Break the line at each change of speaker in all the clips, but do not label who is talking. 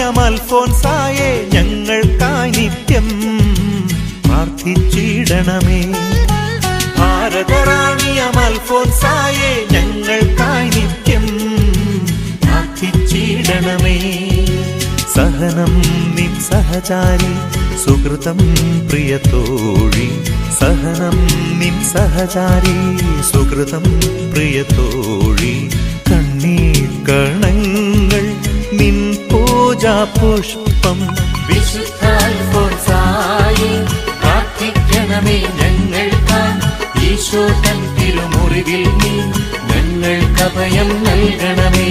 അൽഫോൻസായെ ഞങ്ങൾക്കായി നിത്യം പ്രാർത്ഥിച്ചിടണമേ. ഭാരതറാണിയം അൽഫോൻസായെ ഞങ്ങൾക്കായി നിത്യം പ്രാർത്ഥിച്ചിടണമേ. സഹനം നിൻ സഹചാരി സുഹൃതം പ്രിയതോഴി, സഹനം നിൻ സഹചാരി സുഹൃതം പ്രിയതോഴി. കണ്ണീർ കണങ്ങൾ നിൻ പൂജാ പുഷ്പം
വിശുദ്ധ അൽഫോൻസായെ പ്രാർത്ഥിക്കണമേ ഞങ്ങൾക്കായി. ഈശോ തൻ തിരുമുറിവിൽ നീ ഞങ്ങൾക്ക് അഭയം നൽകണമേ.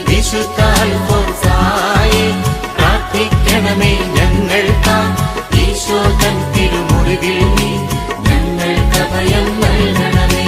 വിശുദ്ധ അൽഫോൻസായെ പ്രാർത്ഥിക്കണമേ ഞങ്ങൾക്കായി. ഈശോ തൻ തിരുമുറിവിൽ നീ ഞങ്ങൾക്ക് അഭയം നൽകണമേ.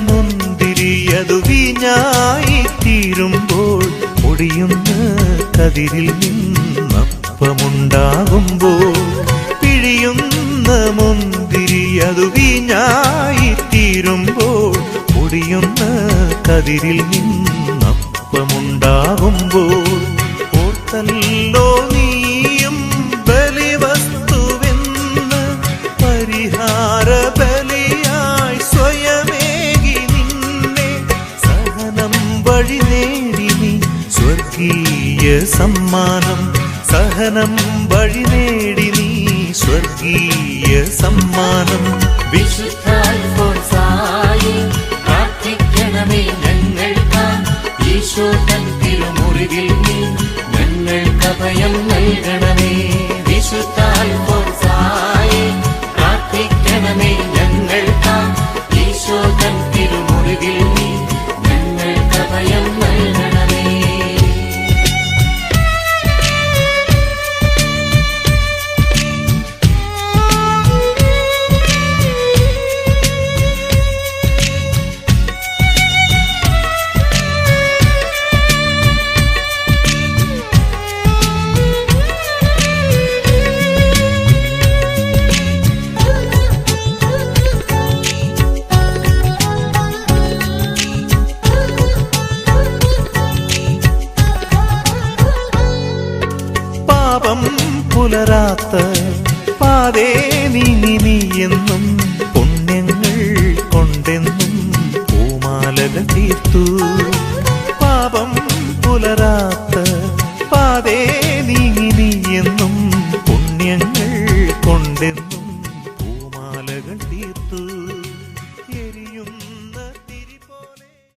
മുന്തിരിയതു വീഞ്ഞായി തീരുമ്പോൾ, പൊടിയുന്ന കതിരിൽ നിന്നപ്പമുണ്ടാകുമ്പോൾ, പിഴിയുന്ന മുന്തിരിയതു വീഞ്ഞായി തീരുമ്പോൾ, പൊടിയുന്ന കതിരിൽ നിന്നപ്പമുണ്ടാകുമ്പോൾ, ഓർത്തല്ലോ നീയും ബലിവസ്തുവെന്ന് പരിഹാര ബലിയായി സ്വയമേകി നിന്നെ. സഹനം വഴി നേടി നീ സ്വർഗീയ സമ്മാനം, സഹനം വഴി നേടി നീ സ്വർഗീയ സമ്മാനം.
വിശുദ്ധ അൽഫോൻസായെ പ്രാർത്ഥിക്കണമേ ഞങ്ങൾക്കായി. ഈശോ തൻ തിരുമുറിവിൽ നീ ഞങ്ങൾക്ക് അഭയം നൽകണമേ. വിശുദ്ധ അൽഫോൻസായെ പ്രാർത്ഥിക്കണമേ ഞങ്ങൾക്കായി. ഈശോ തൻ തിരുമുറിവിൽ നീ ഞങ്ങൾക്ക് അഭയം നൽകണമേ.
പാപം പുലരാത്ത